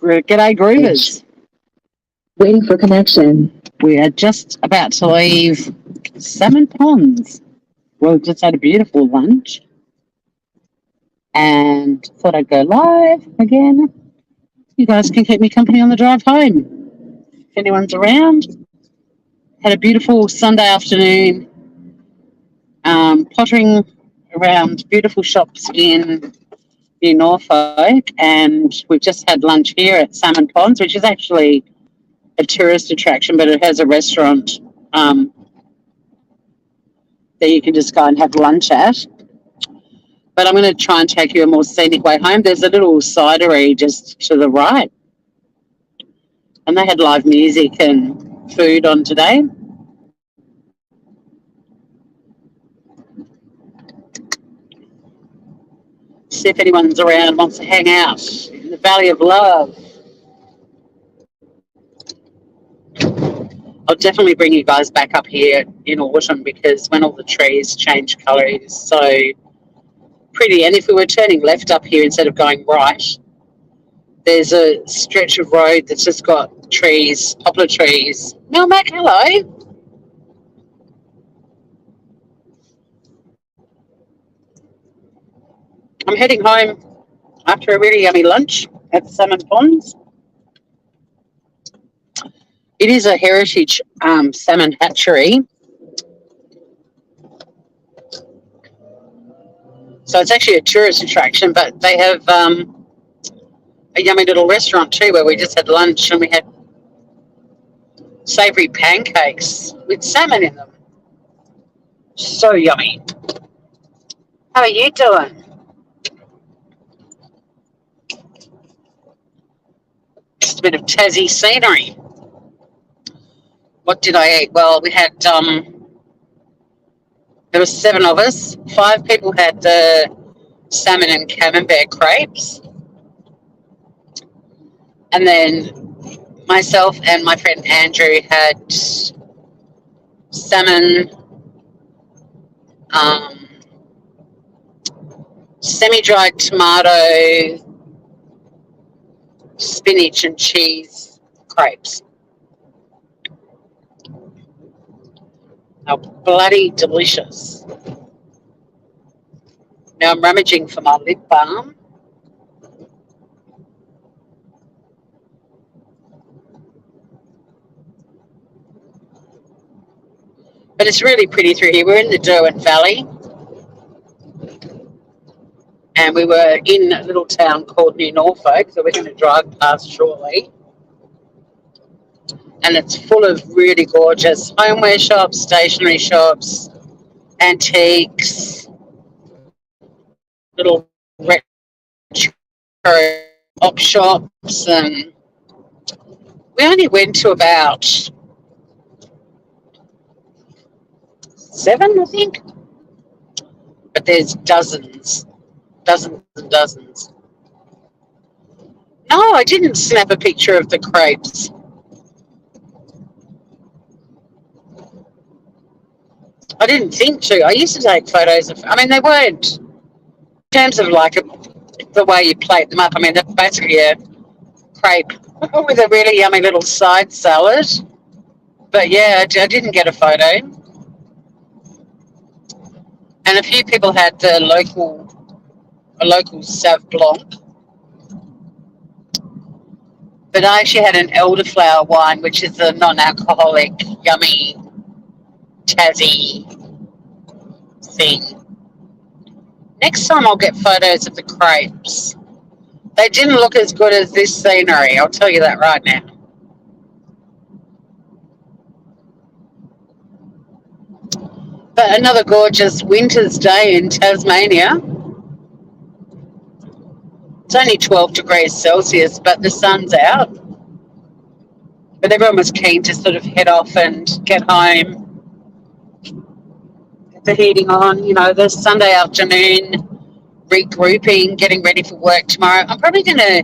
G'day, Groovers. Waiting for connection. We are just about to leave Salmon Ponds. We've just had a beautiful lunch and thought I'd go live again. You guys can keep me company on the drive home. If anyone's around, had a beautiful Sunday afternoon, pottering around beautiful shops in New Norfolk, and we've just had lunch here at Salmon Ponds, which is actually a tourist attraction, but it has a restaurant that you can just go and have lunch at. But I'm going to try and take you a more scenic way home. There's a little cidery just to the right, and they had live music and food on today. See if anyone's around, wants to hang out in the Valley of Love. I'll definitely bring you guys back up here in autumn, because when all the trees change colour, it is so pretty. And if we were turning left up here instead of going right, there's a stretch of road that's just got trees, poplar trees. Mel Mac, hello. I'm heading home after a really yummy lunch at Salmon Ponds. It is a heritage salmon hatchery. So it's actually a tourist attraction, but they have a yummy little restaurant too, where we just had lunch and we had savoury pancakes with salmon in them. So yummy. How are you doing? Just a bit of Tassie scenery. What did I eat? Well, we had, there were 7 of us. 5 people had the salmon and camembert crepes. And then myself and my friend Andrew had salmon, semi-dried tomato, spinach and cheese crepes. Now, bloody delicious. Now I'm rummaging for my lip balm. But it's really pretty through here. We're in the Derwent Valley. And we were in a little town called New Norfolk, so we're going to drive past shortly. And it's full of really gorgeous homeware shops, stationery shops, antiques, little retro op shops, and we only went to about 7, I think. But there's dozens and dozens. No, I didn't snap a picture of the crepes. I didn't think to. I used to take photos of, I mean, they weren't, in terms of like the way you plate them up, I mean, they're basically a crepe with a really yummy little side salad. But yeah, I didn't get a photo. And a few people had the local Sauv Blanc. But I actually had an elderflower wine, which is a non-alcoholic, yummy, Tassie thing. Next time I'll get photos of the crepes. They didn't look as good as this scenery, I'll tell you that right now. But another gorgeous winter's day in Tasmania. It's only 12 degrees Celsius, but the sun's out. But everyone was keen to sort of head off and get home. Get the heating on, you know, the Sunday afternoon, regrouping, getting ready for work tomorrow. I'm probably going to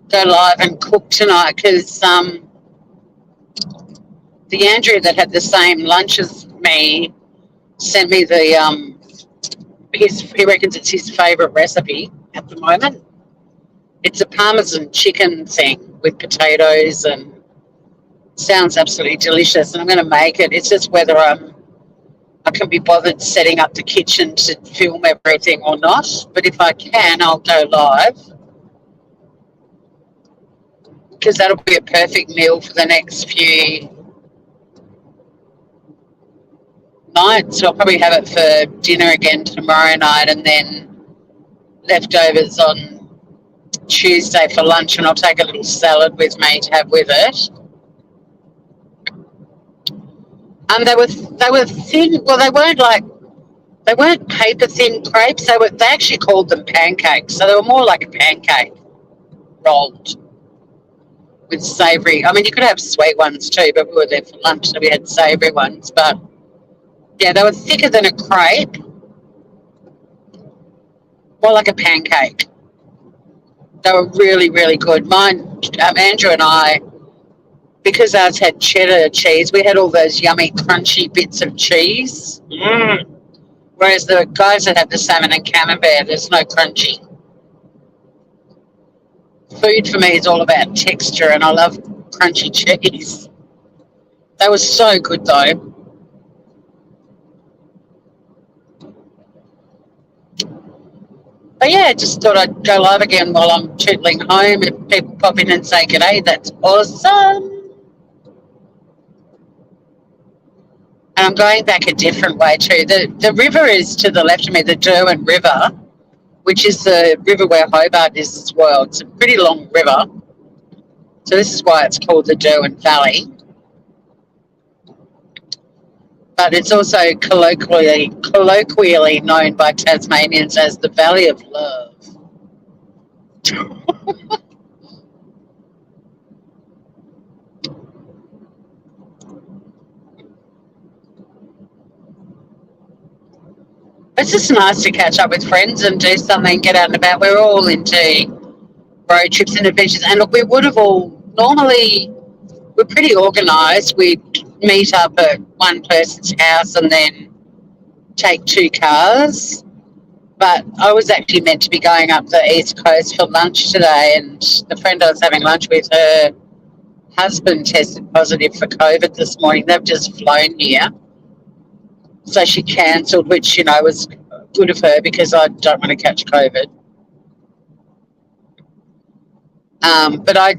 go live and cook tonight, because the Andrew that had the same lunch as me sent me the he reckons it's his favourite recipe at the moment. It's a Parmesan chicken thing with potatoes and sounds absolutely delicious. And I'm going to make it. It's just whether I can be bothered setting up the kitchen to film everything or not. But if I can, I'll go live because that'll be a perfect meal for the next few nights. So I'll probably have it for dinner again tomorrow night and then leftovers on Tuesday for lunch, and I'll take a little salad with me to have with it. And they were thin. Well, they weren't paper thin crepes. They actually called them pancakes. So they were more like a pancake rolled with savoury. I mean, you could have sweet ones too, but we were there for lunch, so we had savoury ones. But yeah, they were thicker than a crepe, more like a pancake. They were really, really good. Mine, Andrew and I, because ours had cheddar cheese, we had all those yummy, crunchy bits of cheese. Whereas the guys that have the salmon and camembert, there's no crunchy. Food for me is all about texture, and I love crunchy cheese. They were so good, though. But yeah, just thought I'd go live again while I'm tootling home. If people pop in and say g'day, that's awesome. And I'm going back a different way too. The river is to the left of me, the Derwent River, which is the river where Hobart is as well. It's a pretty long river. So this is why it's called the Derwent Valley. But it's also colloquially known by Tasmanians as the Valley of Love. It's just nice to catch up with friends and do something, get out and about. We're all into road trips and adventures. And look, we would have all normally, we're pretty organised. We'd meet up at one person's house and then take two cars. But I was actually meant to be going up the East Coast for lunch today, and the friend I was having lunch with, her husband tested positive for COVID this morning. They've just flown here. So she cancelled, which, you know, was good of her because I don't want to catch COVID. But I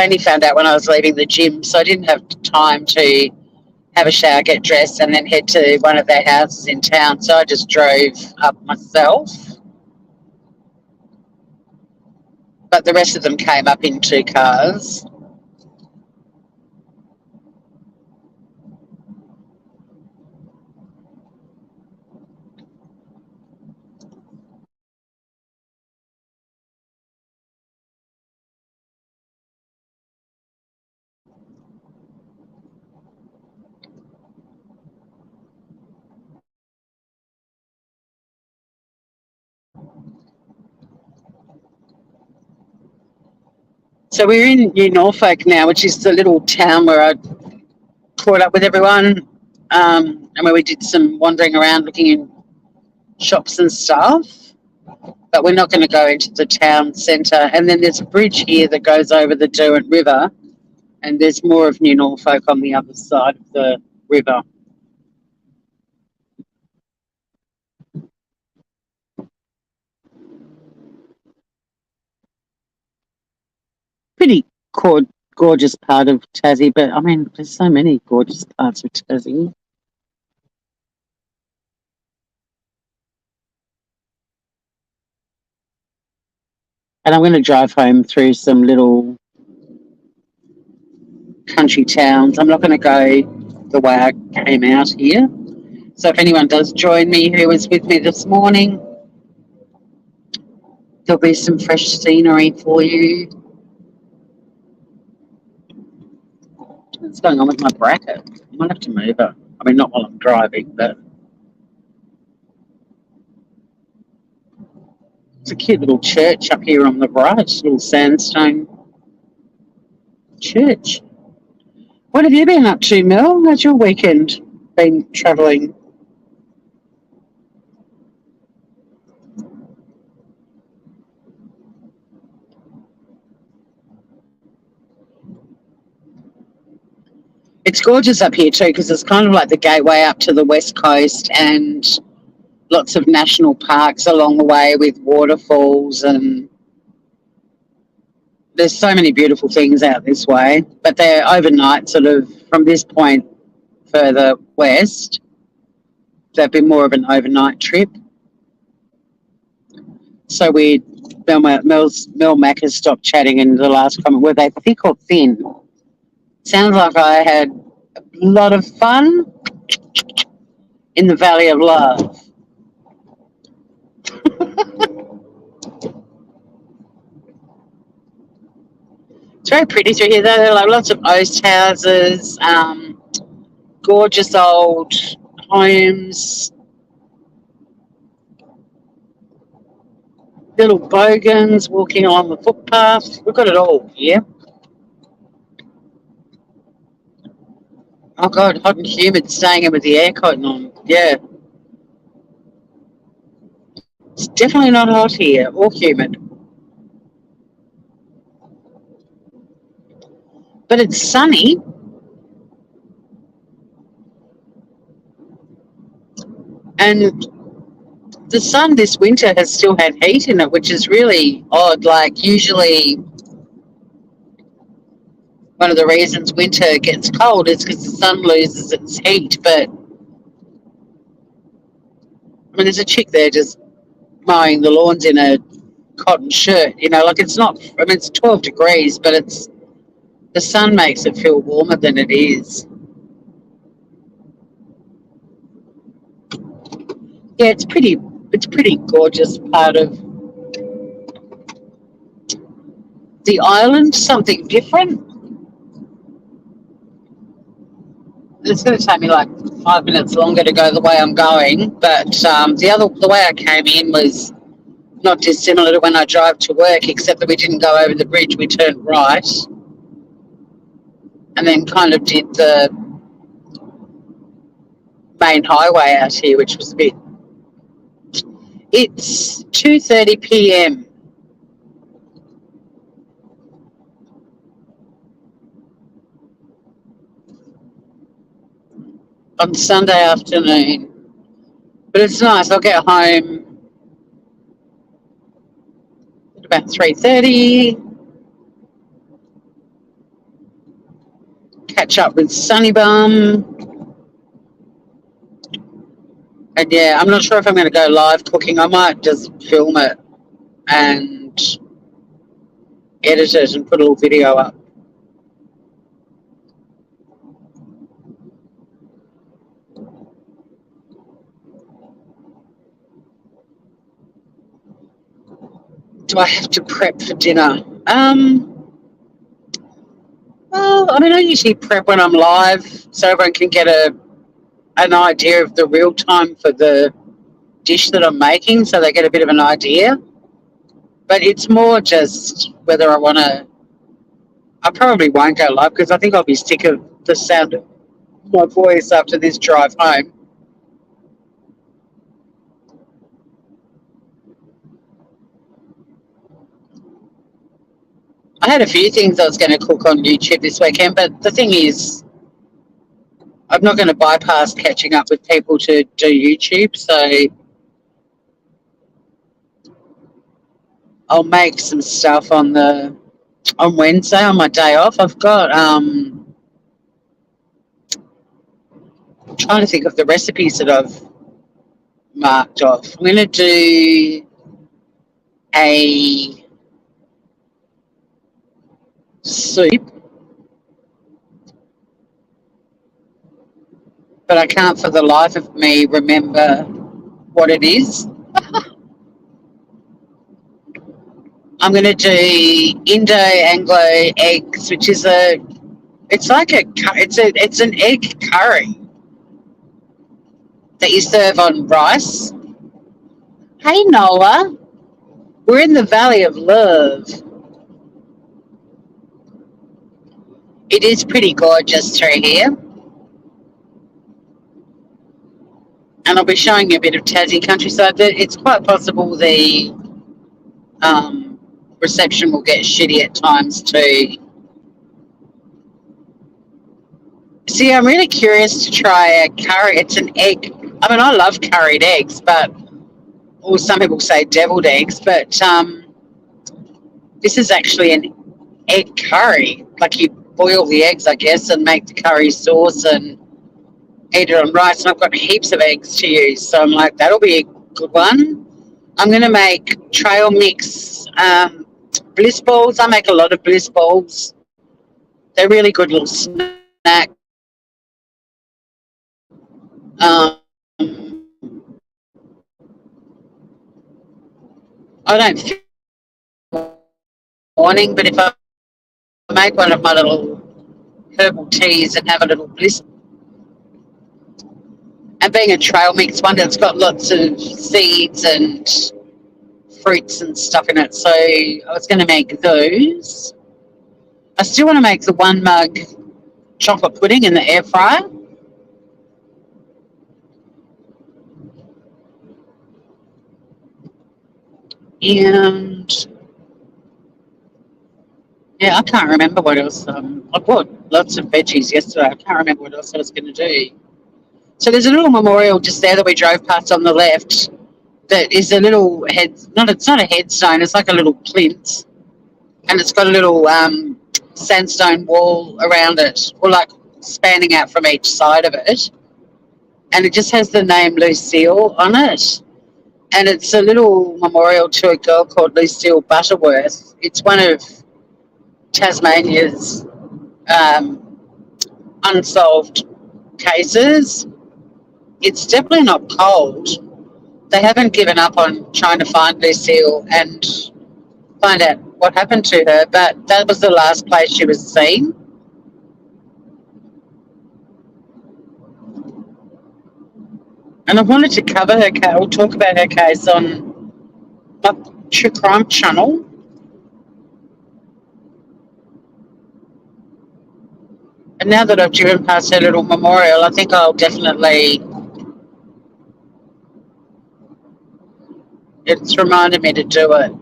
only found out when I was leaving the gym, so I didn't have time to have a shower, get dressed, and then head to one of their houses in town. So I just drove up myself. But the rest of them came up in two cars. So we're in New Norfolk now, which is the little town where I caught up with everyone, and where we did some wandering around looking in shops and stuff. But we're not going to go into the town centre. And then there's a bridge here that goes over the Derwent River, and there's more of New Norfolk on the other side of the river. Pretty gorgeous part of Tassie, but I mean, there's so many gorgeous parts of Tassie. And I'm going to drive home through some little country towns. I'm not going to go the way I came out here. So if anyone does join me who was with me this morning, there'll be some fresh scenery for you. What's going on with my bracket? I might have to move it. I mean, not while I'm driving, but it's a cute little church up here on the right, little sandstone church. What have you been up to, Mel? How's your weekend been travelling? It's gorgeous up here too because it's kind of like the gateway up to the west coast and lots of national parks along the way with waterfalls, and there's so many beautiful things out this way. But they're overnight, sort of from this point further west. They've been more of an overnight trip. So Mel Mac has stopped chatting in the last comment. Were they thick or thin? Sounds like I had a lot of fun in the Valley of Love. It's very pretty through here. There are like lots of oast houses, gorgeous old homes, little bogans walking along the footpath. We've got it all here. Oh God, hot and humid, staying in with the aircon on. Yeah. It's definitely not hot here or humid. But it's sunny. And the sun this winter has still had heat in it, which is really odd. Like usually one of the reasons winter gets cold is because the sun loses its heat. But I mean, there's a chick there just mowing the lawns in a cotton shirt, you know, like it's not, I mean, it's 12 degrees, but it's, the sun makes it feel warmer than it is. Yeah, it's pretty gorgeous part of the island, something different. It's going to take me like 5 minutes longer to go the way I'm going, but the way I came in was not dissimilar to when I drive to work, except that we didn't go over the bridge, we turned right and then kind of did the main highway out here, which was a bit. It's 2:30 p.m. on Sunday afternoon, but it's nice. I'll get home at about 3:30, catch up with Sunnybum, and yeah, I'm not sure if I'm going to go live cooking. I might just film it and edit it and put a little video up. Do I have to prep for dinner? Well, I mean, I usually prep when I'm live so everyone can get an idea of the real time for the dish that I'm making, so they get a bit of an idea. But it's more just whether I want to. I probably won't go live because I think I'll be sick of the sound of my voice after this drive home. I had a few things I was going to cook on YouTube this weekend, but the thing is, I'm not going to bypass catching up with people to do YouTube, so I'll make some stuff on Wednesday on my day off. I've got I'm trying to think of the recipes that I've marked off. I'm going to do a soup, but I can't for the life of me remember what it is. I'm going to do Indo-Anglo eggs, which is it's an egg curry that you serve on rice. Hey Noah, we're in the Valley of Love. It is pretty gorgeous through here. And I'll be showing you a bit of Tassie countryside. It's quite possible the reception will get shitty at times too. See, I'm really curious to try a curry. It's an egg. I mean, I love curried eggs, but or some people say deviled eggs, but this is actually an egg curry. Like you boil the eggs, I guess, and make the curry sauce and eat it on rice. And I've got heaps of eggs to use, so I'm like, that'll be a good one. I'm going to make trail mix bliss balls. I make a lot of bliss balls. They're really good little snack. I don't feel morning, but if I make one of my little herbal teas and have a little bliss, and being a trail mix one, it's got lots of seeds and fruits and stuff in it. So I was going to make those. I still want to make the 1 mug chocolate pudding in the air fryer. And yeah, I can't remember what else. I bought lots of veggies yesterday. I can't remember what else I was going to do. So there's a little memorial just there that we drove past on the left that is a little it's not a headstone, it's like a little plinth. And it's got a little sandstone wall around it, or like spanning out from each side of it. And it just has the name Lucille on it. And it's a little memorial to a girl called Lucille Butterworth. It's one of Tasmania's unsolved cases. It's definitely not cold. They haven't given up on trying to find Lucille and find out what happened to her, but that was the last place she was seen. And I wanted to cover her case, or talk about her case on my True Crime channel. And now that I've driven past her little memorial, I think I'll definitely... It's reminded me to do it.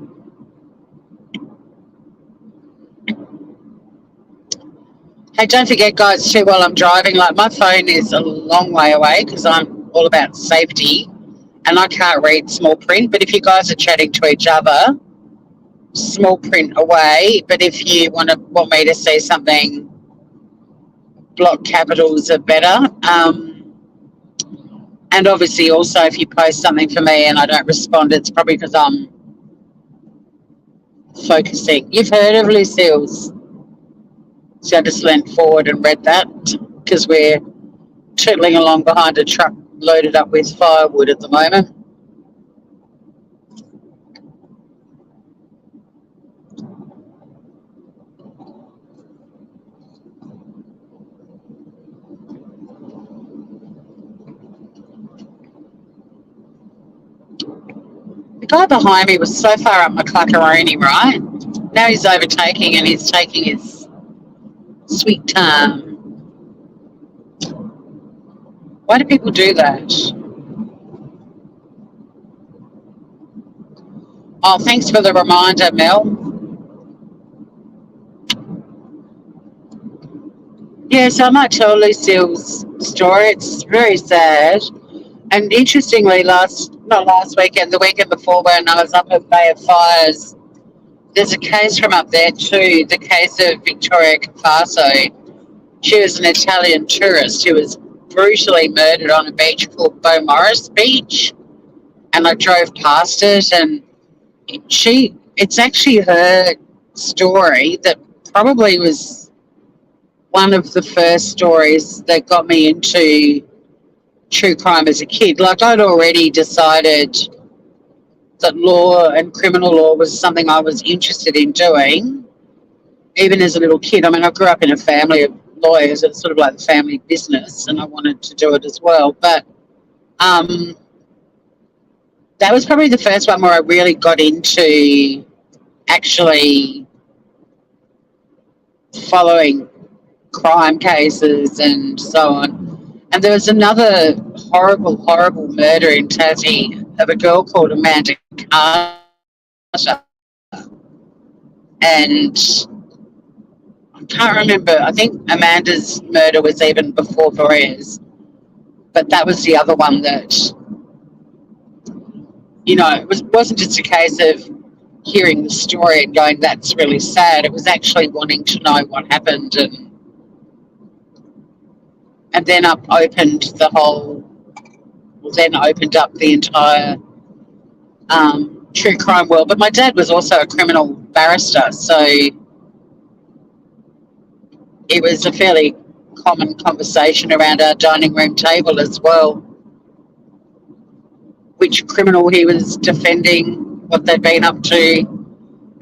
Hey, don't forget, guys, too, while I'm driving, like my phone is a long way away because I'm all about safety and I can't read small print. But if you guys are chatting to each other, small print away. But if you want me to see something, block capitals are better. And obviously also if you post something for me and I don't respond, it's probably because I'm focusing. You've heard of Lucille's? So I just leant forward and read that because we're tootling along behind a truck loaded up with firewood at the moment. The guy behind me was so far up McCluckaroni, right? Now he's overtaking and he's taking his sweet time. Why do people do that? Oh, thanks for the reminder, Mel. Yeah, so I might tell Lucille's story. It's very sad. And interestingly, not last weekend, the weekend before when I was up at Bay of Fires, there's a case from up there too, the case of Victoria Cafasso. She was an Italian tourist who was brutally murdered on a beach called Beaumaris Beach. And I drove past it and it's actually her story that probably was one of the first stories that got me into true crime as a kid. Like I'd already decided that law and criminal law was something I was interested in doing, even as a little kid. I mean, I grew up in a family of lawyers. It's sort of like the family business, and I wanted to do it as well. But that was probably the first one where I really got into actually following crime cases and so on. And there was another horrible, horrible murder in Tassie of a girl called Amanda Carter. And I'm can't remember. I think Amanda's murder was even before Perez, but that was the other one that, wasn't just a case of hearing the story and going, that's really sad. It was actually wanting to know what happened, and then opened up the entire true crime world. But my dad was also a criminal barrister, so it was a fairly common conversation around our dining room table as well. Which criminal he was defending, what they'd been up to,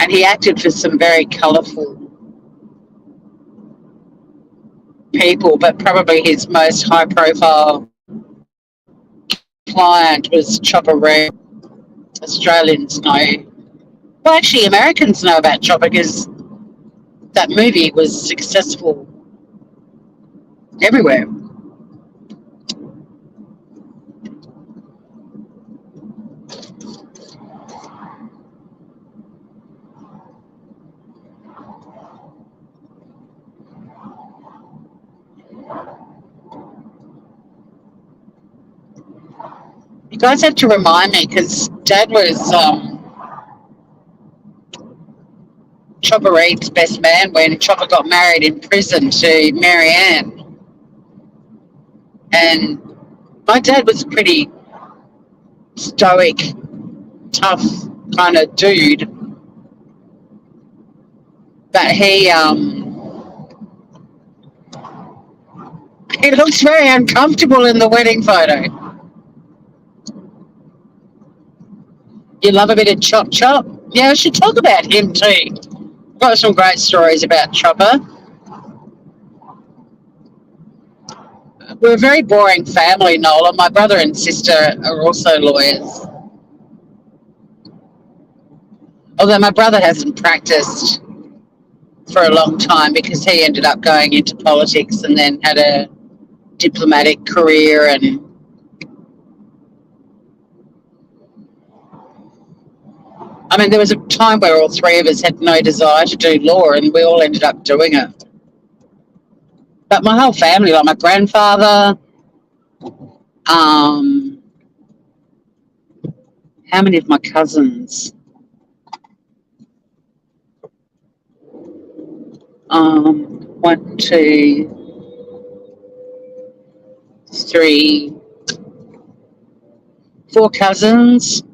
and he acted for some very colourful people, but probably his most high-profile client was Chopper Read. Australians know, well, actually, Americans know about Chopper because that movie was successful everywhere. You guys have to remind me because Dad was Chopper Read's best man when Chopper got married in prison to Mary Ann. And my dad was a pretty stoic, tough kind of dude. But he looks very uncomfortable in the wedding photo. You love a bit of chop chop? Yeah, I should talk about him too. I've got some great stories about Chopper. We're a very boring family, Nola. My brother and sister are also lawyers. Although my brother hasn't practiced for a long time because he ended up going into politics and then had a diplomatic career. And I mean, there was a time where all three of us had no desire to do law and we all ended up doing it. But my whole family, like my grandfather, how many of my cousins? 1, 2, 3, 4 cousins.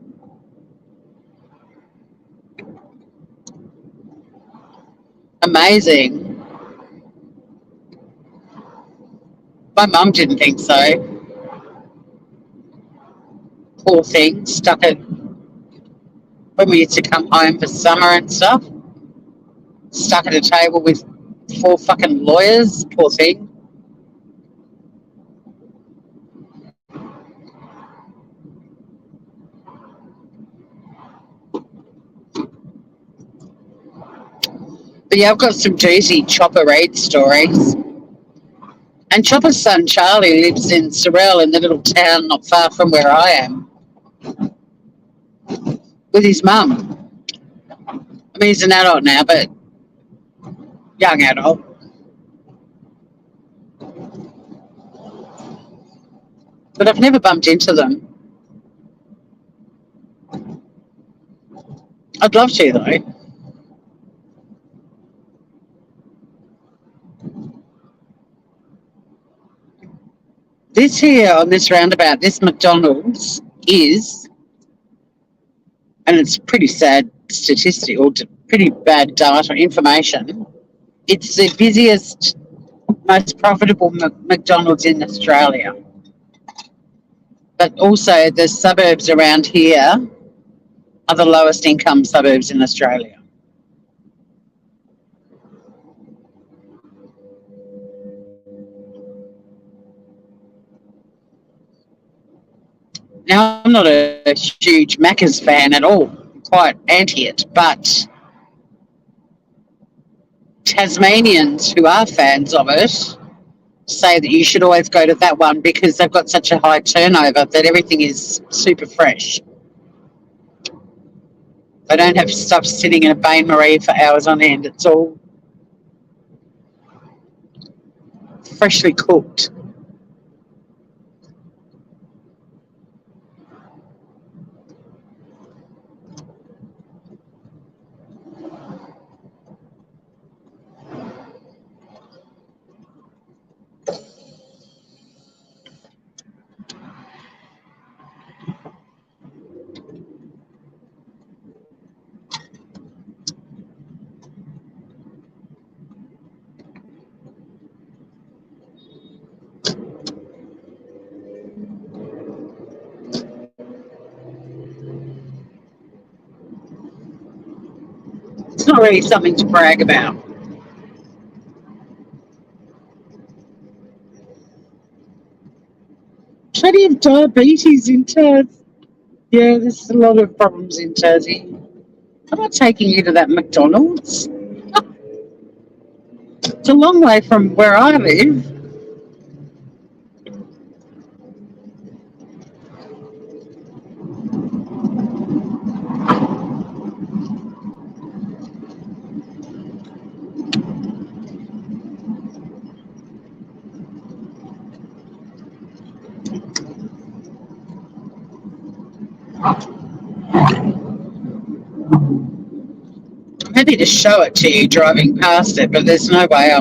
Amazing. My mum didn't think so. Poor thing, stuck it when we used to come home for summer and stuff. Stuck at a table with 4 fucking lawyers. Poor thing. But yeah, I've got some juicy Chopper Read stories. And Chopper's son Charlie lives in Sorell, in the little town not far from where I am, with his mum. I mean, he's an adult now, but young adult. But I've never bumped into them. I'd love to, though. This here on this roundabout, this McDonald's is, and it's pretty sad statistic or pretty bad data information, it's the busiest, most profitable McDonald's in Australia. But also the suburbs around here are the lowest income suburbs in Australia. Now, I'm not a huge Macca's fan at all, quite anti it, but Tasmanians who are fans of it say that you should always go to that one because they've got such a high turnover that everything is super fresh. They don't have stuff sitting in a bain-marie for hours on end. It's all freshly cooked. It's not really something to brag about. Plenty of diabetes in Taz. Yeah, there's a lot of problems in Tassie. I'm not taking you to that McDonald's. It's a long way from where I live. I'm happy to show it to you driving past it, but there's no way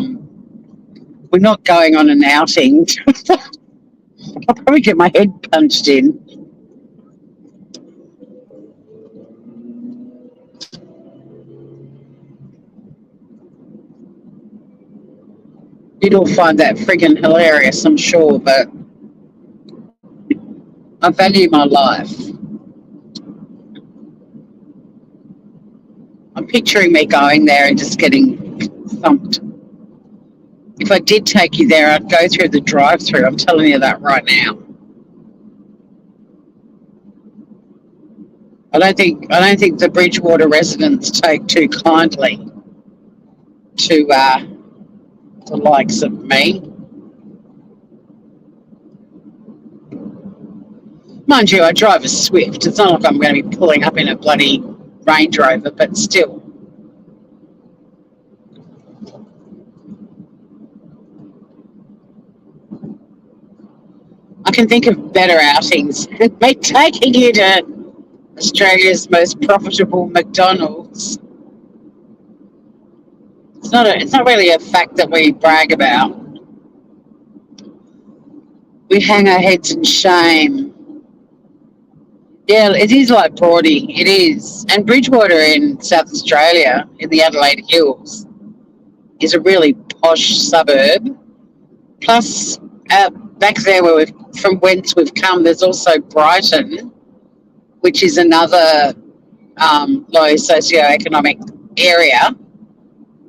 we're not going on an outing. I'll probably get my head punched in. You'd all find that friggin' hilarious, I'm sure, but I value my life. I'm picturing me going there and just getting thumped. If I did take you there, I'd go through the drive-through. I'm telling you that right now. I don't think the Bridgewater residents take too kindly to the likes of me. Mind you, I drive a Swift. It's not like I'm going to be pulling up in a bloody Range Rover, but still. I can think of better outings. Like taking you to Australia's most profitable McDonald's. It's not really a fact that we brag about. We hang our heads in shame. Yeah, it is like Broady. It is. And Bridgewater in South Australia, in the Adelaide Hills, is a really posh suburb. Plus, back there from whence we've come, there's also Brighton, which is another low socioeconomic area.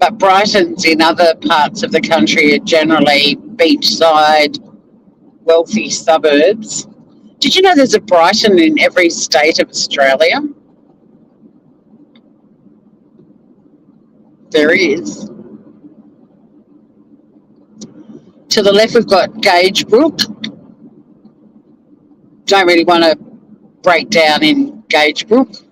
But Brighton's in other parts of the country are generally beachside, wealthy suburbs. Did you know there's a Brighton in every state of Australia? There is. To the left, we've got Gagebrook. Don't really want to break down in Gagebrook.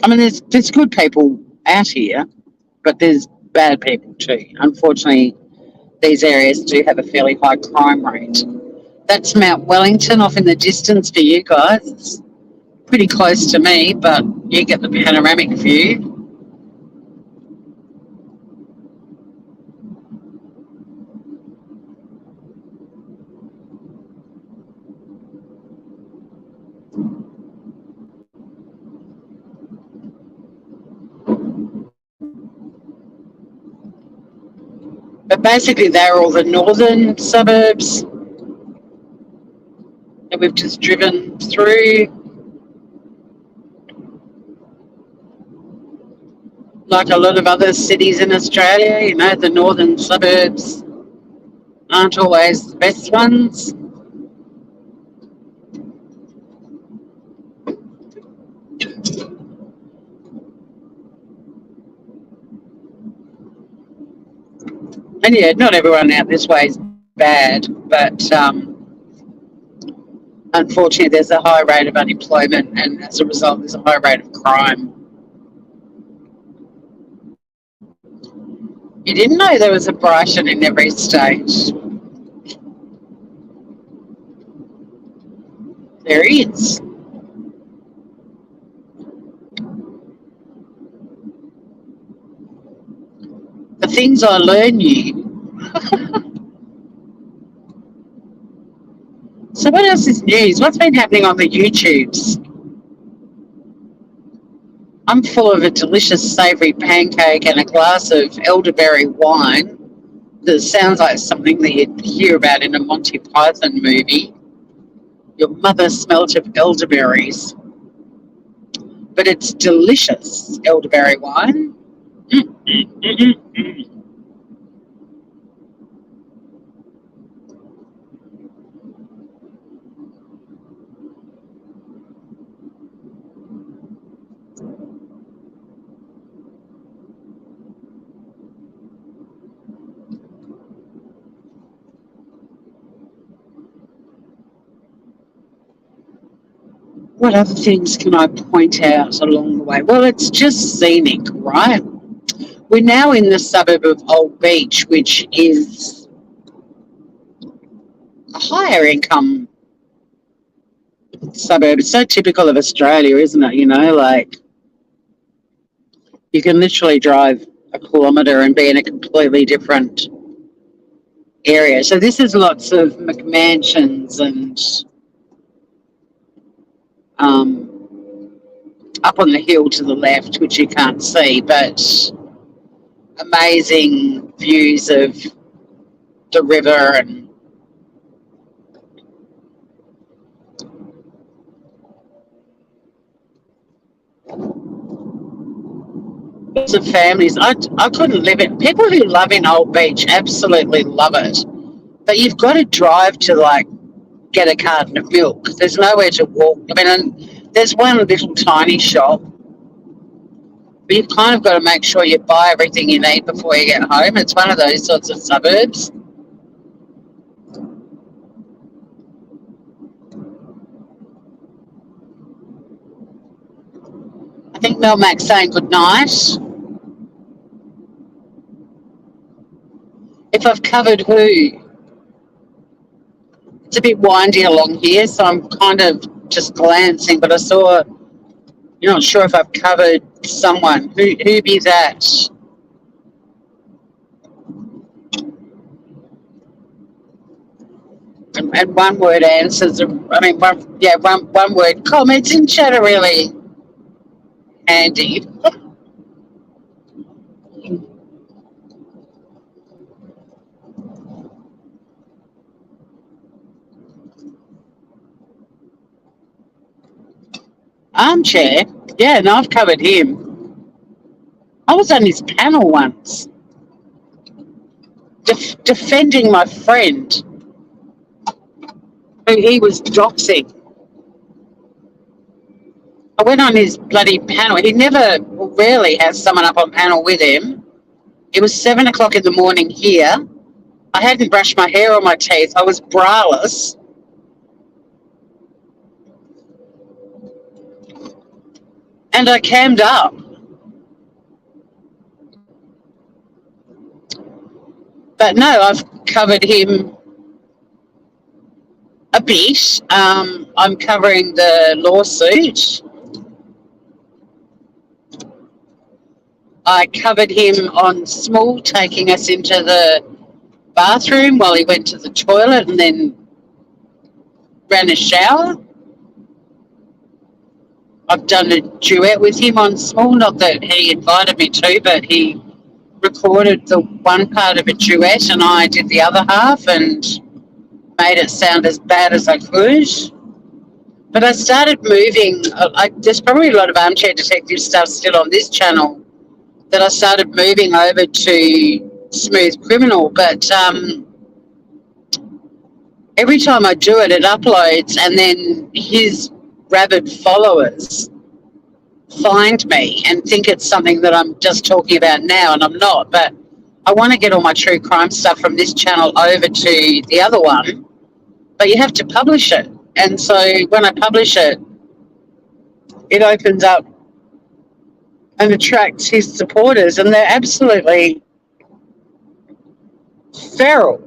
I mean, there's good people out here, but there's bad people too. Unfortunately, these areas do have a fairly high crime rate. That's Mount Wellington off in the distance for you guys. It's pretty close to me, but you get the panoramic view. But basically, they're all the northern suburbs that we've just driven through. Like a lot of other cities in Australia, you know, the northern suburbs aren't always the best ones. And yeah, not everyone out this way is bad, but unfortunately there's a high rate of unemployment, and as a result there's a high rate of crime. You didn't know there was a Brighton in every state. There is. The things I learn you. So what else is news? What's been happening on the YouTubes? I'm full of a delicious savoury pancake and a glass of elderberry wine that sounds like something that you'd hear about in a Monty Python movie. Your mother smelt of elderberries. But it's delicious elderberry wine. What other things can I point out along the way? Well, it's just scenic, right? We're now in the suburb of Old Beach, which is a higher income suburb. It's so typical of Australia, isn't it? You know, like you can literally drive a kilometre and be in a completely different area. So this is lots of McMansions and up on the hill to the left, which you can't see, but amazing views of the river and lots of families. I couldn't live it. People who love in Old Beach absolutely love it, but you've got to drive to like get a carton of milk. There's nowhere to walk. I mean, there's one little tiny shop, but you've kind of got to make sure you buy everything you need before you get home. It's one of those sorts of suburbs. I think Mel Mac's saying good night. If I've covered who? It's a bit windy along here, so I'm kind of just glancing, but I saw, you're not sure if I've covered someone. Who be that? And one word answers, I mean, one word comments in chat are really handy. Armchair? Yeah, no, I've covered him. I was on his panel once, defending my friend who he was doxing. I went on his bloody panel. He never, rarely has someone up on panel with him. It was 7 o'clock in the morning here. I hadn't brushed my hair or my teeth. I was braless. And I cammed up. But no, I've covered him a bit. I'm covering the lawsuit. I covered him on Small taking us into the bathroom while he went to the toilet and then ran a shower. I've done a duet with him on Small, not that he invited me to, but he recorded the one part of a duet and I did the other half and made it sound as bad as I could. But I started moving. There's probably a lot of Armchair Detective stuff still on this channel that I started moving over to Smooth Criminal, but every time I do it, it uploads and then his rabid followers find me and think it's something that I'm just talking about now, and I'm not. But I want to get all my true crime stuff from this channel over to the other one, but you have to publish it. And so when I publish it, it opens up and attracts his supporters, and they're absolutely Feral.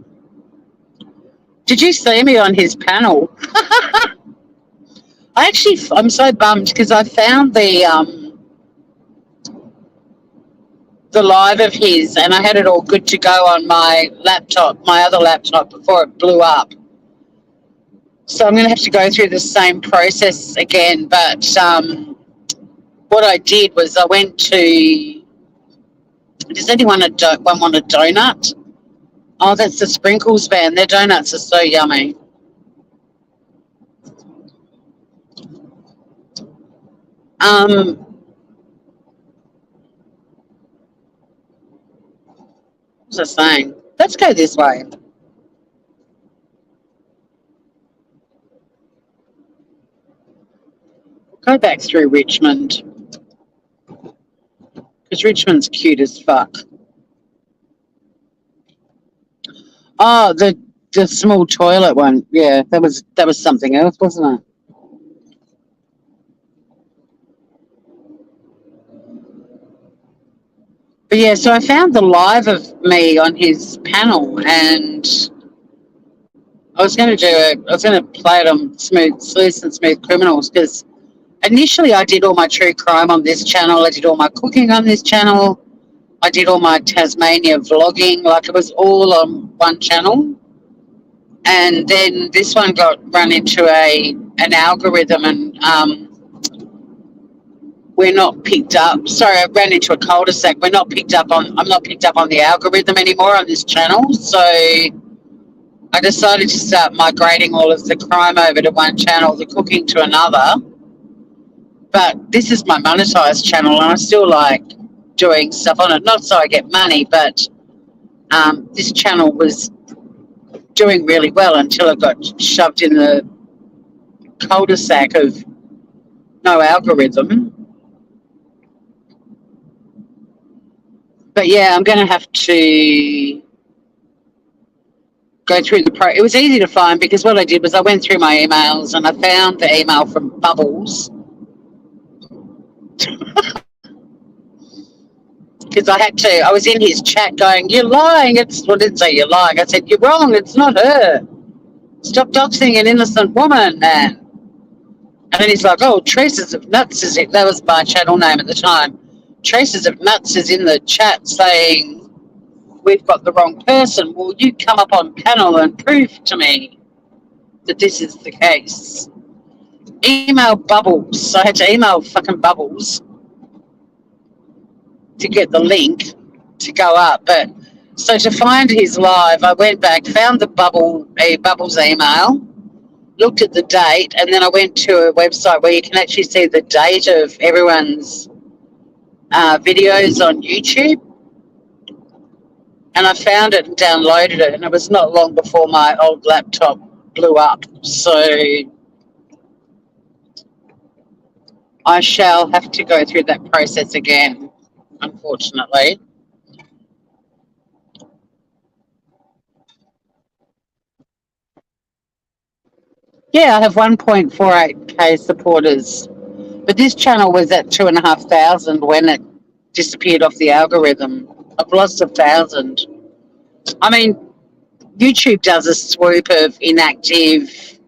Did you see me on his panel? I'm so bummed because I found the live of his, and I had it all good to go on my laptop, my other laptop, before it blew up. So I'm going to have to go through the same process again. But what I did was I went to. Does anyone want a donut? Oh, that's the Sprinkles van. Their donuts are so yummy. What was I saying? Let's go this way. Go back through Richmond. Because Richmond's cute as fuck. Oh, the small toilet one. Yeah, that was something else, wasn't it? But yeah, so I found the live of me on his panel, and I was going to play it on Sleuths and Smooth Criminals, because initially I did all my true crime on this channel. I did all my cooking on this channel. I did all my Tasmania vlogging. Like, it was all on one channel. And then this one got run into an algorithm, and we're not picked up. Sorry, I ran into a cul-de-sac. I'm not picked up on the algorithm anymore on this channel. So I decided to start migrating all of the crime over to one channel, the cooking to another. But this is my monetized channel, and I still like doing stuff on it. Not so I get money, but this channel was doing really well until it got shoved in the cul-de-sac of no algorithm. But yeah, I'm going to have to go through it was easy to find, because what I did was I went through my emails and I found the email from Bubbles. Because I was in his chat going, "You're lying." I didn't say you're lying. I said, "You're wrong. It's not her. Stop doxing an innocent woman, man." And then he's like, "Oh, Traces of Nuts is it?" That was my channel name at the time. Traces of Nuts is in the chat saying, "We've got the wrong person. Will you come up on panel and prove to me that this is the case?" Email Bubbles. So I had to email fucking Bubbles to get the link to go up. But so to find his live, I went back, found the Bubbles email, looked at the date, and then I went to a website where you can actually see the date of everyone's videos on YouTube. And I found it and downloaded it, and it was not long before my old laptop blew up. So I shall have to go through that process again, unfortunately. Yeah, I have 1.48k supporters, but this channel was at 2,500 when it disappeared off the algorithm. I've lost 1,000. I mean, YouTube does a swoop of inactive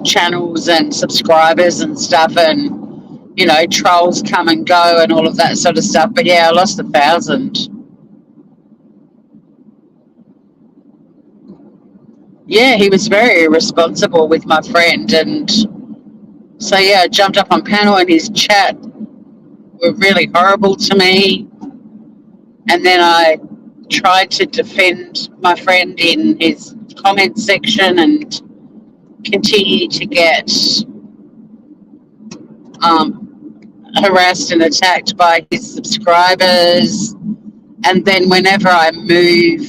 channels and subscribers and stuff, and trolls come and go and all of that sort of stuff. But yeah, I lost 1,000. Yeah, he was very irresponsible with my friend, and so yeah, I jumped up on panel, and his chat were really horrible to me. And then I tried to defend my friend in his comment section and continue to get harassed and attacked by his subscribers. And then whenever I move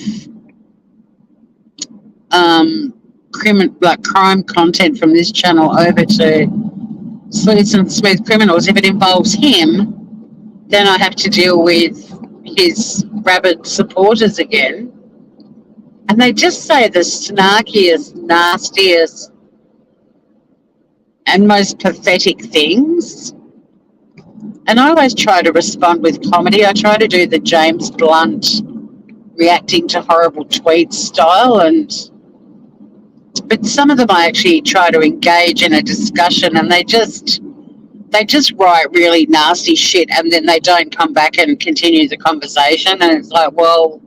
crime content from this channel over to Sleuths and Smooth Criminals, if it involves him, then I have to deal with his rabid supporters again. And they just say the snarkiest, nastiest, and most pathetic things. And I always try to respond with comedy. I try to do the James Blunt reacting to horrible tweets style, but some of them I actually try to engage in a discussion, and they just write really nasty shit, and then they don't come back and continue the conversation, and it's like, well,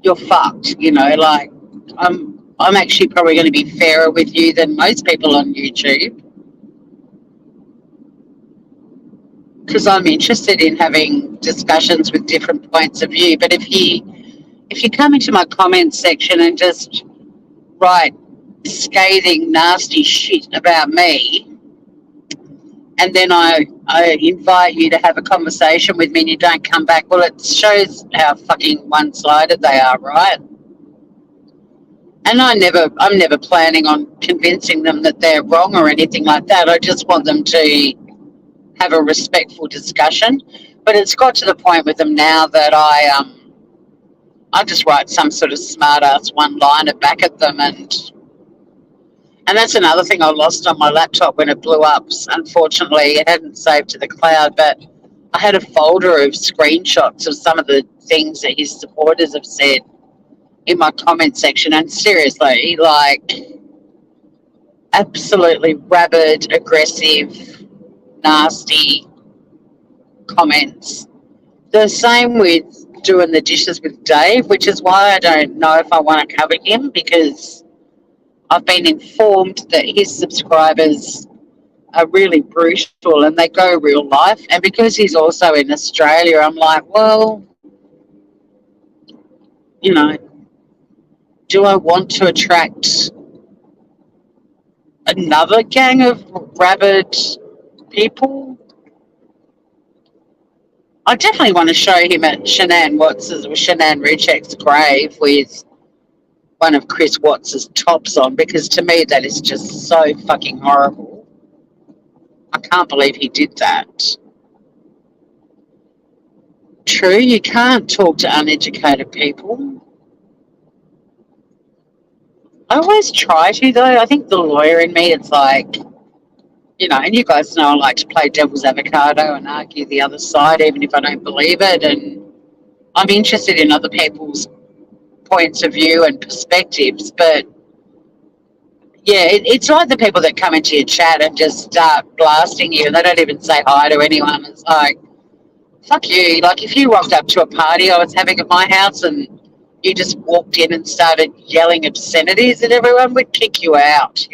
you're fucked, like I'm actually probably going to be fairer with you than most people on YouTube, because I'm interested in having discussions with different points of view. But if you come into my comments section and just write scathing, nasty shit about me, and then I invite you to have a conversation with me and you don't come back, well, it shows how fucking one-sided they are, right? And I'm never planning on convincing them that they're wrong or anything like that. I just want them to have a respectful discussion. But it's got to the point with them now that I just write some sort of smart-ass one-liner back at them, and that's another thing I lost on my laptop when it blew up. Unfortunately, it hadn't saved to the cloud, but I had a folder of screenshots of some of the things that his supporters have said in my comment section. And seriously, like, absolutely rabid, aggressive, nasty comments. The same with doing the dishes with Dave, which is why I don't know if I want to cover him, because I've been informed that his subscribers are really brutal and they go real life. And because he's also in Australia, I'm like, well, do I want to attract another gang of rabid people? I definitely want to show him at Shanann Richek's grave with one of Chris Watts's tops on, because to me that is just so fucking horrible. I can't believe he did that. True, you can't talk to uneducated people. I always try to, though. I think the lawyer in me, it's like, and you guys know I like to play devil's avocado and argue the other side, even if I don't believe it. And I'm interested in other people's points of view and perspectives. But yeah, it's like the people that come into your chat and just start blasting you and they don't even say hi to anyone. It's like, fuck you. Like, if you rocked up to a party I was having at my house and you just walked in and started yelling obscenities at everyone, we'd kick you out,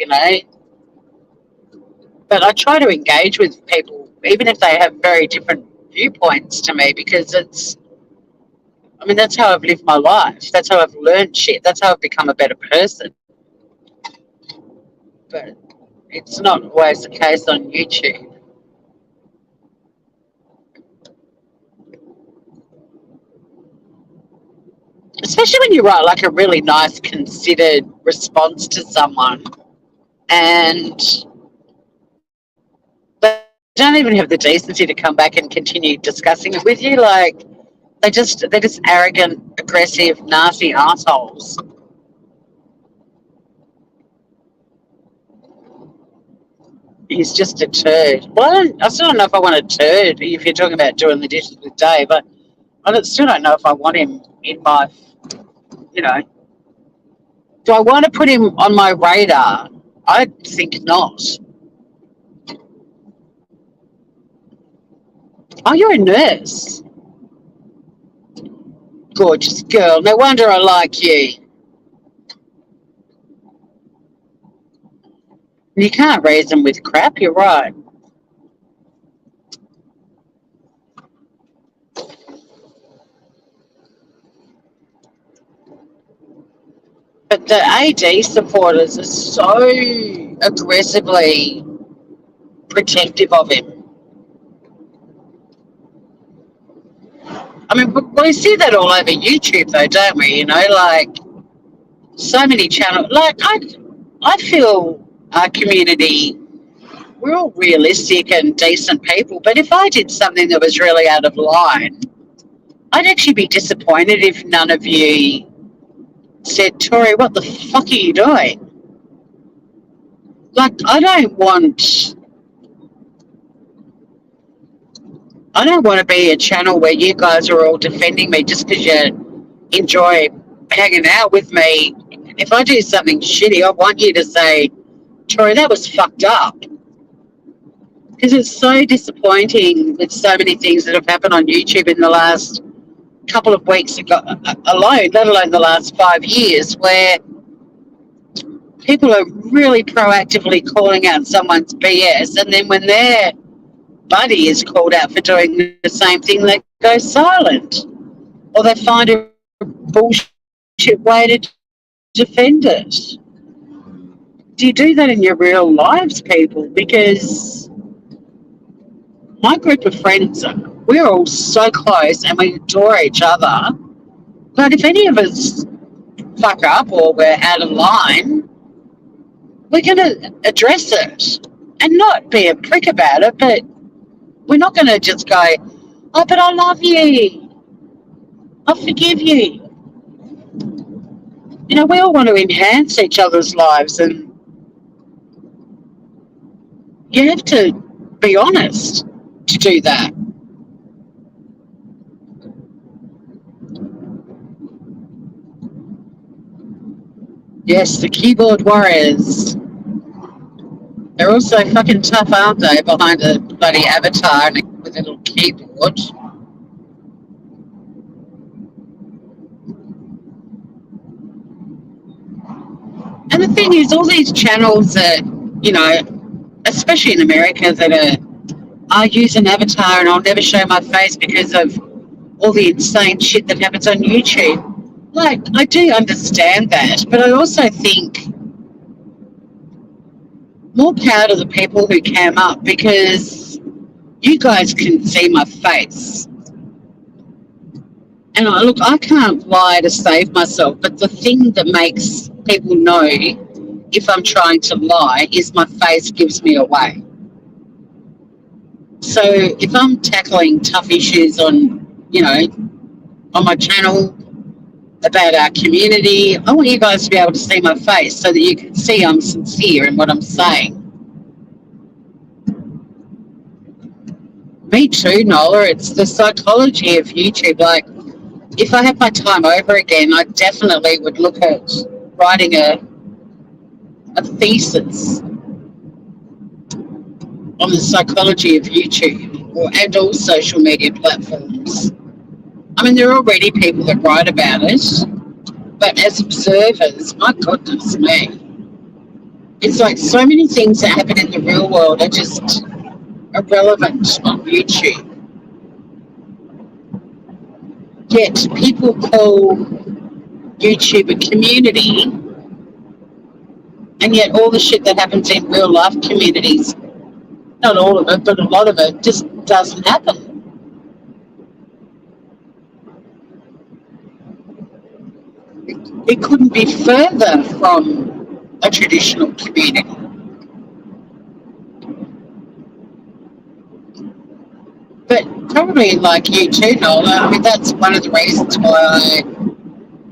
But I try to engage with people, even if they have very different viewpoints to me, because that's how I've lived my life. That's how I've learned shit. That's how I've become a better person. But it's not always the case on YouTube. Especially when you write like a really nice, considered response to someone, and they don't even have the decency to come back and continue discussing it with you. Like, they're just arrogant, aggressive, nasty assholes. He's just a turd. Well, I still don't know if I want a turd. If you're talking about doing the dishes with Dave, but I still don't know if I want him in my, Do I want to put him on my radar? I think not. Oh, you're a nurse. Gorgeous girl. No wonder I like you. You can't reason with crap, you're right. But the AD supporters are so aggressively protective of him. We see that all over YouTube, though, don't we? Like, so many channels. Like, I feel our community, we're all realistic and decent people. But if I did something that was really out of line, I'd actually be disappointed if none of you said, Tori, what the fuck are you doing? Like, I don't want I don't want to be a channel where you guys are all defending me just because you enjoy hanging out with me. If I do something shitty, I want you to say, Tori, that was fucked up. Because it's so disappointing with so many things that have happened on YouTube in the last couple of weeks alone, let alone the last 5 years, where people are really proactively calling out someone's BS, and then when their buddy is called out for doing the same thing, they go silent, or they find a bullshit way to defend it. Do you do that in your real lives, people? Because my group of friends, we're all so close and we adore each other. But if any of us fuck up or we're out of line, we're going to address it and not be a prick about it, but we're not going to just go, oh, but I love you. I forgive you. You know, we all want to enhance each other's lives, and you have to be honest to do that. Yes, the keyboard warriors. They're also fucking tough, aren't they, behind a bloody avatar with a little keyboard. And the thing is, all these channels that, you know, especially in America, that I use an avatar and I'll never show my face because of all the insane shit that happens on YouTube. Like, I do understand that, but I also think more power to the people who came up, because you guys can see my face. And look, I can't lie to save myself, but the thing that makes people know if I'm trying to lie is my face gives me away. So if I'm tackling tough issues on, you know, on my channel about our community, I want you guys to be able to see my face so that you can see I'm sincere in what I'm saying. Me too, Nola. It's the psychology of YouTube. Like, if I had my time over again, I definitely would look at writing a thesis on the psychology of YouTube and all social media platforms. I mean, there are already people that write about it, but as observers, my goodness me, it's like so many things that happen in the real world are just irrelevant on YouTube. Yet people call YouTube a community, and yet all the shit that happens in real life communities, not all of it, but a lot of it, just doesn't happen. It couldn't be further from a traditional community. But probably like you too, Nola, I mean, that's one of the reasons why I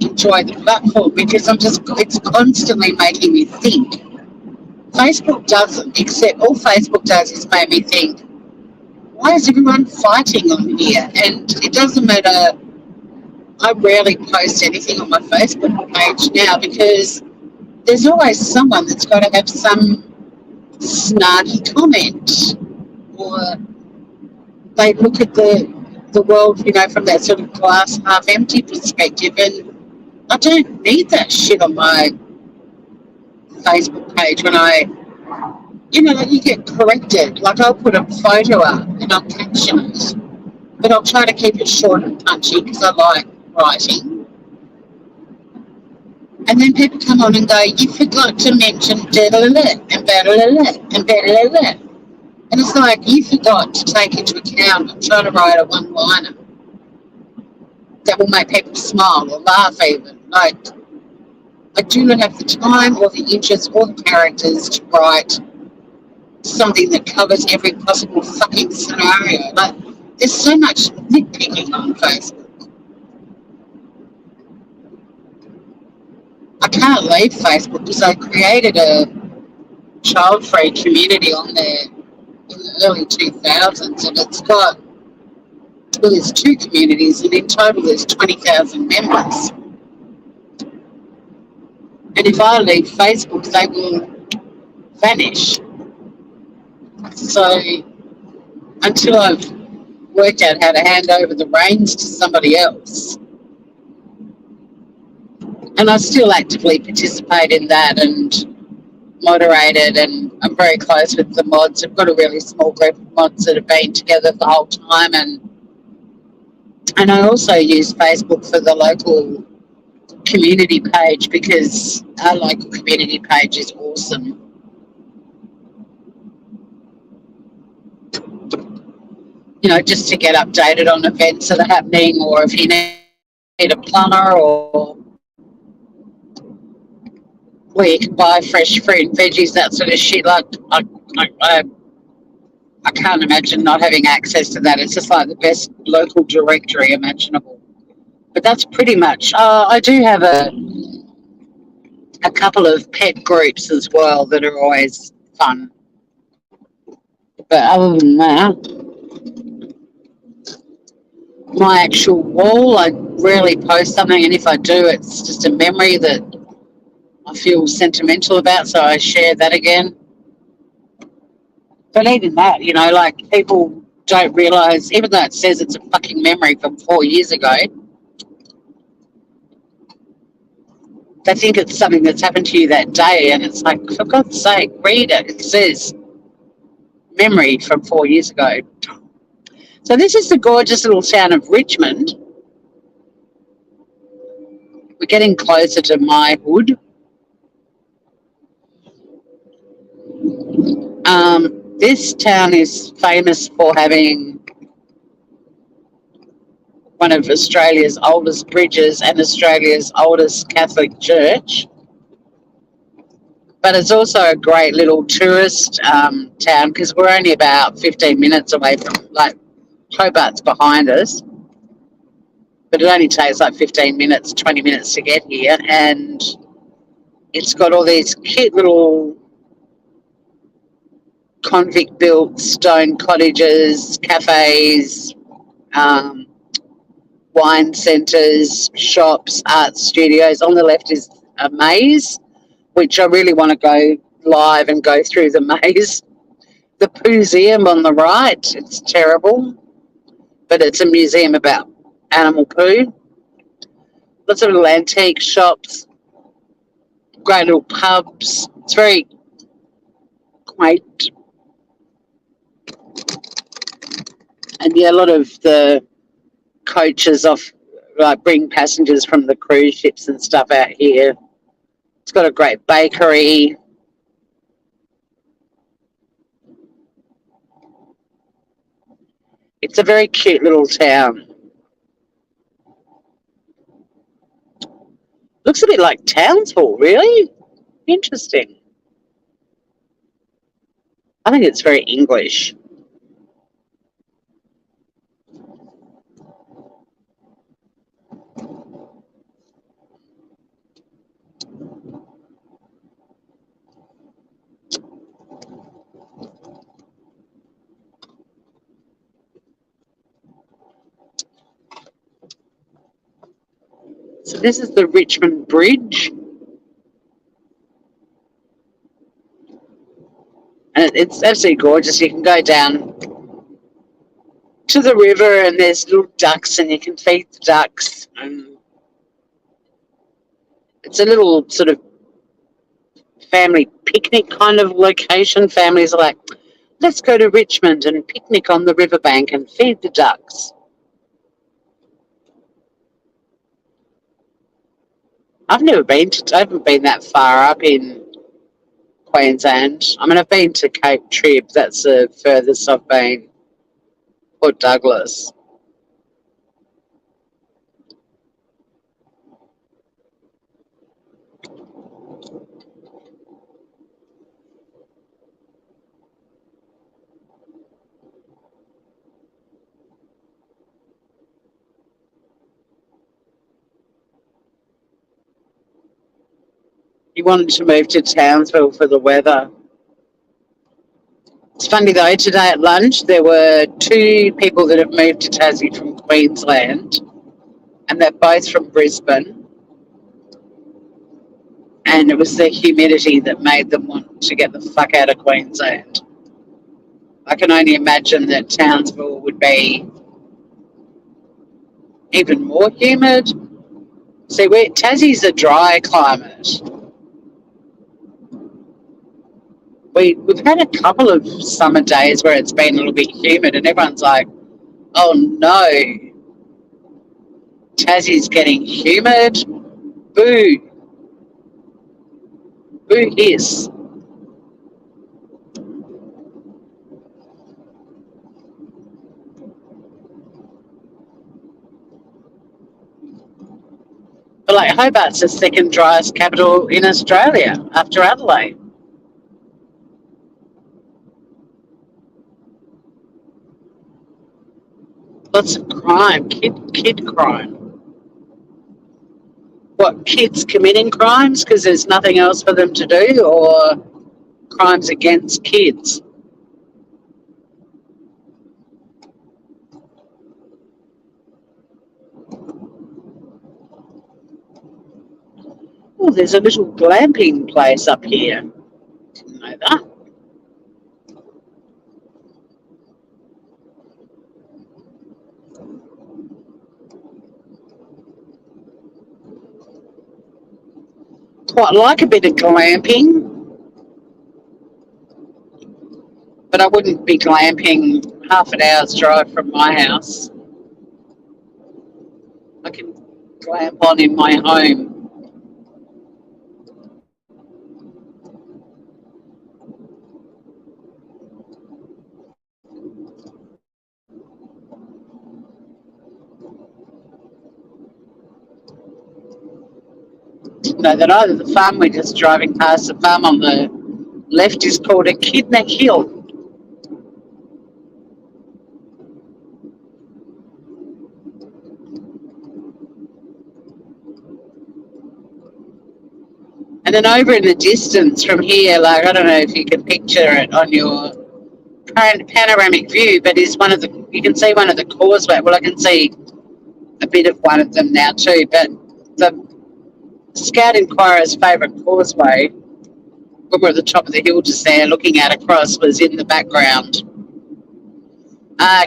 enjoy the platform, because it's constantly making me think. Facebook doesn't, except all Facebook does is make me think, why is everyone fighting on here? And it doesn't matter, I rarely post anything on my Facebook page now, because there's always someone that's got to have some snarky comment, or they look at the world, you know, from that sort of glass half empty perspective, and I don't need that shit on my Facebook page when I, you know, like you get corrected. Like I'll put a photo up and I'll caption it, but I'll try to keep it short and punchy because I like writing. And then people come on and go, you forgot to mention da-da-da-da and ba-da-da-da and ba-da-da-da. And it's like, you forgot to take into account and try to write a one-liner that will make people smile or laugh even. Like, I do not have the time or the interest or the characters to write something that covers every possible fucking scenario. Like, there's so much nitpicking on Facebook. I can't leave Facebook because I created a child-free community on there in the early 2000s, and it's got Well, there's two communities, and in total there's 20,000 members. And if I leave Facebook, they will vanish. So until I've worked out how to hand over the reins to somebody else, and I still actively participate in that and moderate it, and I'm very close with the mods. I've got a really small group of mods that have been together the whole time, and I also use Facebook for the local community page because our local community page is awesome. You know, just to get updated on events that are happening, or if you need a plumber, or where you can buy fresh fruit and veggies, that sort of shit. Like, I can't imagine not having access to that. It's just like the best local directory imaginable. But that's pretty much. I do have a couple of pet groups as well that are always fun. But other than that, my actual wall, I rarely post something, and if I do, it's just a memory that I feel sentimental about, so I share that again. But even that, you know, like people don't realise, even though it says it's a fucking memory from 4 years ago, they think it's something that's happened to you that day, and it's like, for God's sake, read it. It says memory from 4 years ago. So this is the gorgeous little town of Richmond. We're getting closer to my hood. This town is famous for having one of Australia's oldest bridges and Australia's oldest Catholic church. But it's also a great little tourist town because we're only about 15 minutes away from, like, Hobart's behind us. But it only takes like 15 minutes, 20 minutes to get here. And it's got all these cute little convict-built stone cottages, cafes, wine centres, shops, art studios. On the left is a maze, which I really want to go live and go through the maze. The Pooseum on the right, it's terrible, but it's a museum about animal poo. Lots of little antique shops, great little pubs. It's very quaint. And yeah, a lot of the coaches off, like, bring passengers from the cruise ships and stuff out here. It's got a great bakery. It's a very cute little town. Looks a bit like Townsville, really. Interesting. I think it's very English. So this is the Richmond Bridge. And it's absolutely gorgeous. You can go down to the river and there's little ducks and you can feed the ducks. And it's a little sort of family picnic kind of location. Families are like, let's go to Richmond and picnic on the riverbank and feed the ducks. I haven't been that far up in Queensland. I mean, I've been to Cape Trib. That's the furthest I've been. Port Douglas. You wanted to move to Townsville for the weather. It's funny though, today at lunch there were two people that have moved to Tassie from Queensland, and they're both from Brisbane, and it was the humidity that made them want to get the fuck out of Queensland. I can only imagine that Townsville would be even more humid. See, Tassie's a dry climate. We've had a couple of summer days where it's been a little bit humid, and everyone's like, "Oh no, Tassie's getting humid. Boo, boo hiss." But like Hobart's the second driest capital in Australia after Adelaide. Lots of crime, kid crime. What, kids committing crimes because there's nothing else for them to do, or crimes against kids? Oh, there's a little glamping place up here. Didn't know that. Quite like a bit of glamping, but I wouldn't be glamping half an hour's drive from my house. I can glamp on in my home. Didn't know that either. The farm we're just driving past, the farm on the left is called Echidna Hill. And then over in the distance from here, like, I don't know if you can picture it on your panoramic view, but is one of the, you can see one of the causeway. Well, I can see a bit of one of them now too, but the Scout Inquirer's favourite causeway, when we're at the top of the hill just there looking out across, was in the background.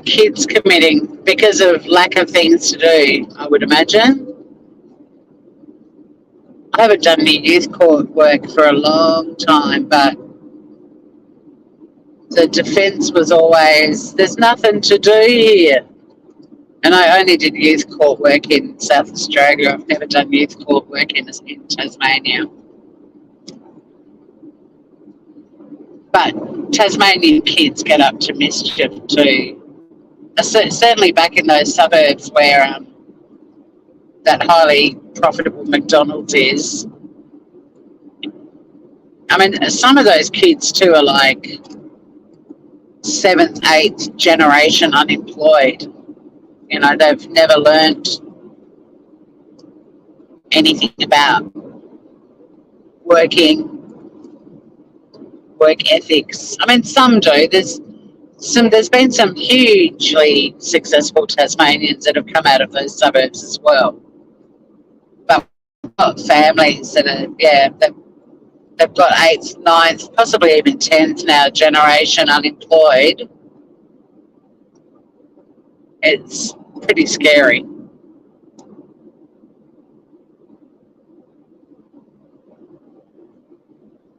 Kids committing because of lack of things to do, I would imagine. I haven't done any youth court work for a long time, but the defence was always, there's nothing to do here. And I only did youth court work in South Australia. I've never done youth court work in Tasmania. But Tasmanian kids get up to mischief too. Certainly back in those suburbs where that highly profitable McDonald's is. I mean, some of those kids too are like 7th, 8th generation unemployed. You know, they've never learnt anything about working, work ethics. I mean, some do. There's been some hugely successful Tasmanians that have come out of those suburbs as well. But we've got families that are, yeah, they've got 8th, 9th, possibly even 10th now generation unemployed. It's pretty scary.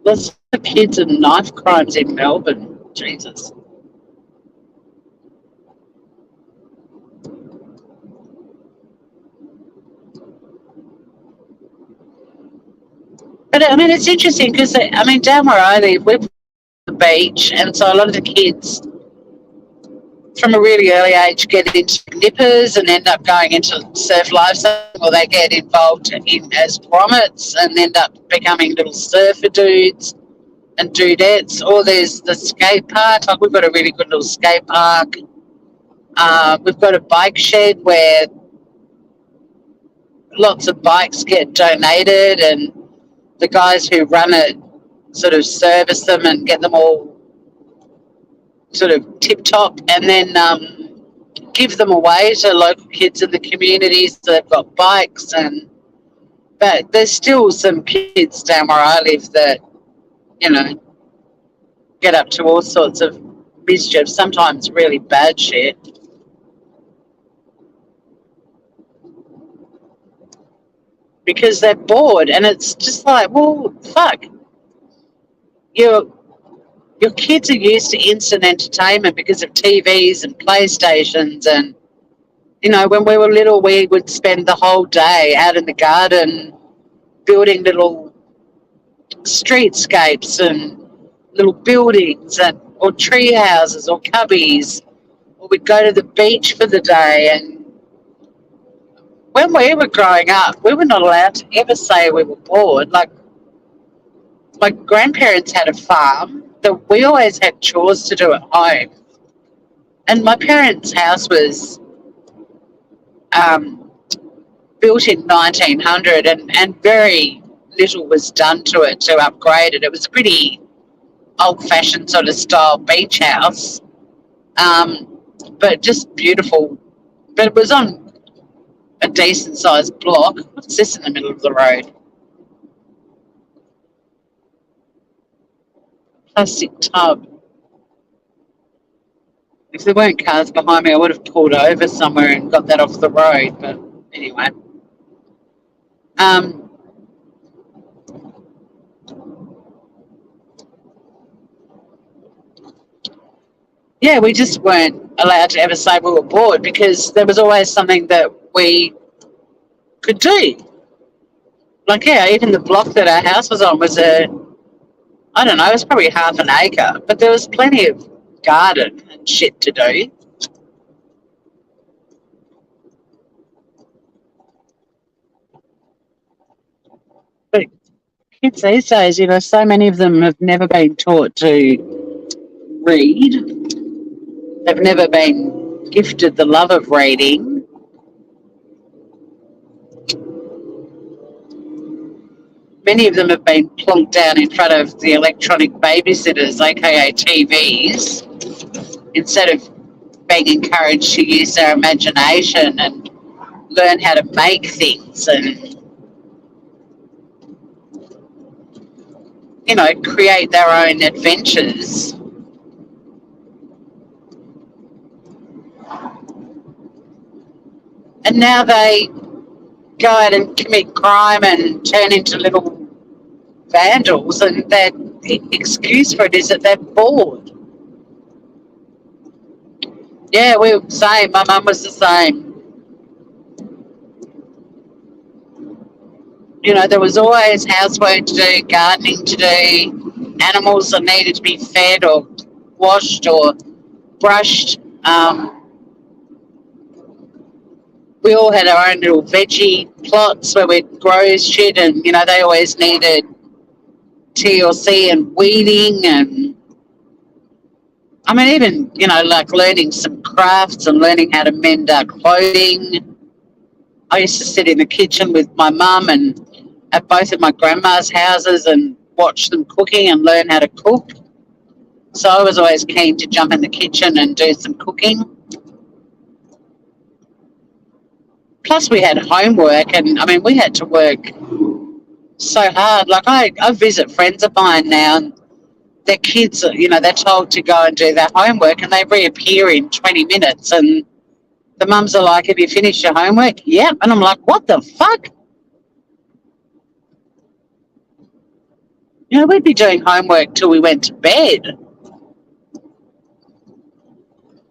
Lots of kids and knife crimes in Melbourne. Jesus. But I mean, it's interesting because, I mean, down where I live, we're on the beach, and so a lot of the kids from a really early age get into nippers and end up going into surf lifestyle, or they get involved in as grommets and end up becoming little surfer dudes and dudettes. Or there's the skate park. Like, we've got a really good little skate park. We've got a bike shed where lots of bikes get donated, and the guys who run it sort of service them and get them all sort of tip top, and then give them away to local kids in the communities that have got bikes. But there's still some kids down where I live that, you know, get up to all sorts of mischief, sometimes really bad shit. Because they're bored, and it's just like, well, fuck. Your kids are used to instant entertainment because of TVs and PlayStations, and you know, when we were little, we would spend the whole day out in the garden building little streetscapes and little buildings, and or tree houses or cubbies, or we'd go to the beach for the day. And when we were growing up, we were not allowed to ever say we were bored. Like, my grandparents had a farm that we always had chores to do at home. And my parents' house was built in 1900, and very little was done to it to upgrade it. It was a pretty old-fashioned sort of style beach house, but just beautiful. But it was on a decent-sized block. What's this in the middle of the road? Plastic tub. If there weren't cars behind me, I would have pulled over somewhere and got that off the road. But anyway. Yeah, we just weren't allowed to ever say we were bored because there was always something that we could do. Like, yeah, even the block that our house was on was it was probably half an acre, but there was plenty of garden and shit to do. But kids these days, you know, so many of them have never been taught to read. They've never been gifted the love of reading. Many of them have been plonked down in front of the electronic babysitters, aka TVs, instead of being encouraged to use their imagination and learn how to make things and, you know, create their own adventures. And now they go out and commit crime and turn into little vandals, and their excuse for it is that they're bored. Yeah, we were the same. My mum was the same. You know, there was always housework to do, gardening to do, animals that needed to be fed or washed or brushed. We all had our own little veggie plots where we'd grow shit, and, you know, they always needed TLC and weeding, and I mean, even, you know, like learning some crafts and learning how to mend our clothing. I used to sit in the kitchen with my mum and at both of my grandma's houses and watch them cooking and learn how to cook. So I was always keen to jump in the kitchen and do some cooking. Plus we had homework, and I mean, we had to work so hard. Like, I visit friends of mine now, and their kids, you know, they're told to go and do their homework, and they reappear in 20 minutes, and the mums are like, have you finished your homework? Yep. And I'm like, what the fuck? You know, we'd be doing homework till we went to bed.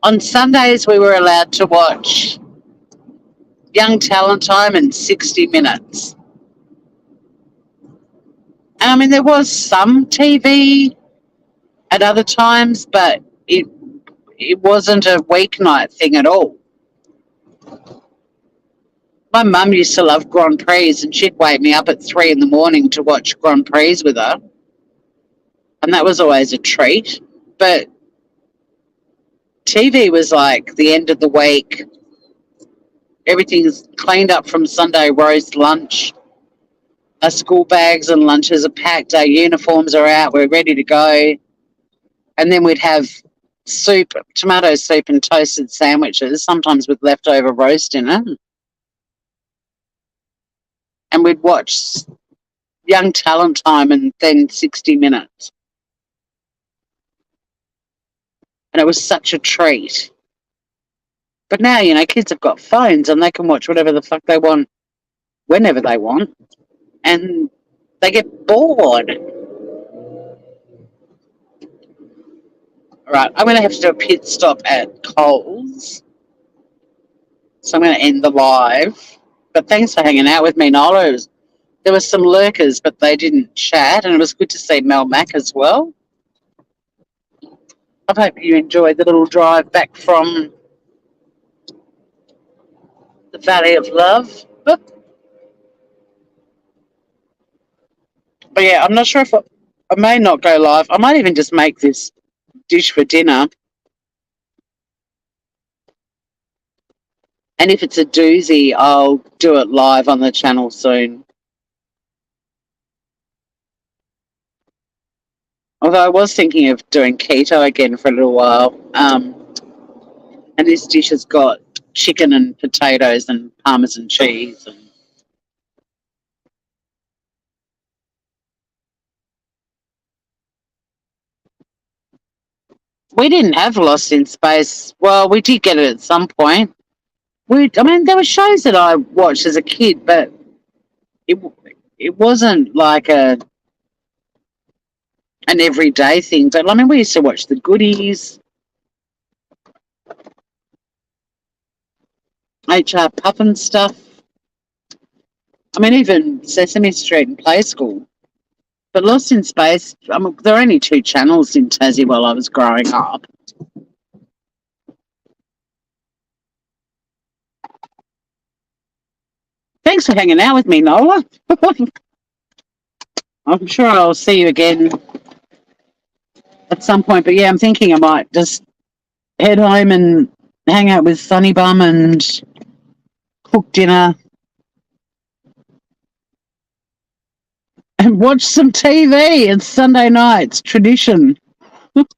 On Sundays, we were allowed to watch Young Talent Time and 60 Minutes. And I mean, there was some TV at other times, but it wasn't a weeknight thing at all. My mum used to love Grand Prix, and she'd wake me up at 3 a.m. to watch Grand Prix with her. And that was always a treat. But TV was like the end of the week. Everything's cleaned up from Sunday roast lunch. Our school bags and lunches are packed. Our uniforms are out. We're ready to go. And then we'd have soup, tomato soup and toasted sandwiches, sometimes with leftover roast in it. And we'd watch Young Talent Time and then 60 Minutes. And it was such a treat. But now, kids have got phones and they can watch whatever the fuck they want, whenever they want. And they get bored. All right, I'm going to have to do a pit stop at Coles. So I'm going to end the live. But thanks for hanging out with me, Nola. There were some lurkers, but they didn't chat. And it was good to see Mel Mac as well. I hope you enjoyed the little drive back from the Valley of Love. But yeah, I'm not sure if I may not go live. I might even just make this dish for dinner. And if it's a doozy, I'll do it live on the channel soon. Although I was thinking of doing keto again for a little while. And this dish has got chicken and potatoes and Parmesan cheese. We didn't have Lost in Space. Well, we did get it at some point. There were shows that I watched as a kid, but it wasn't like an everyday thing. But we used to watch The Goodies, HR Puffin stuff. Even Sesame Street and Play School. But Lost in Space, there were only 2 channels in Tassie while I was growing up. Thanks for hanging out with me, Nola. I'm sure I'll see you again at some point. But yeah, I'm thinking I might just head home and hang out with Sunny Bum and cook dinner and watch some TV. It's Sunday nights, tradition. But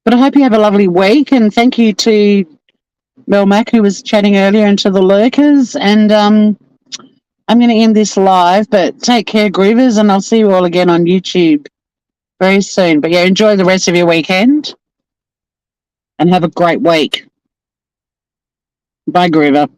I hope you have a lovely week, and thank you to Mel Mac, who was chatting earlier, and to the lurkers. And I'm going to end this live, but take care, Groovers, and I'll see you all again on YouTube very soon. But yeah, enjoy the rest of your weekend and have a great week. Bye, Groovers.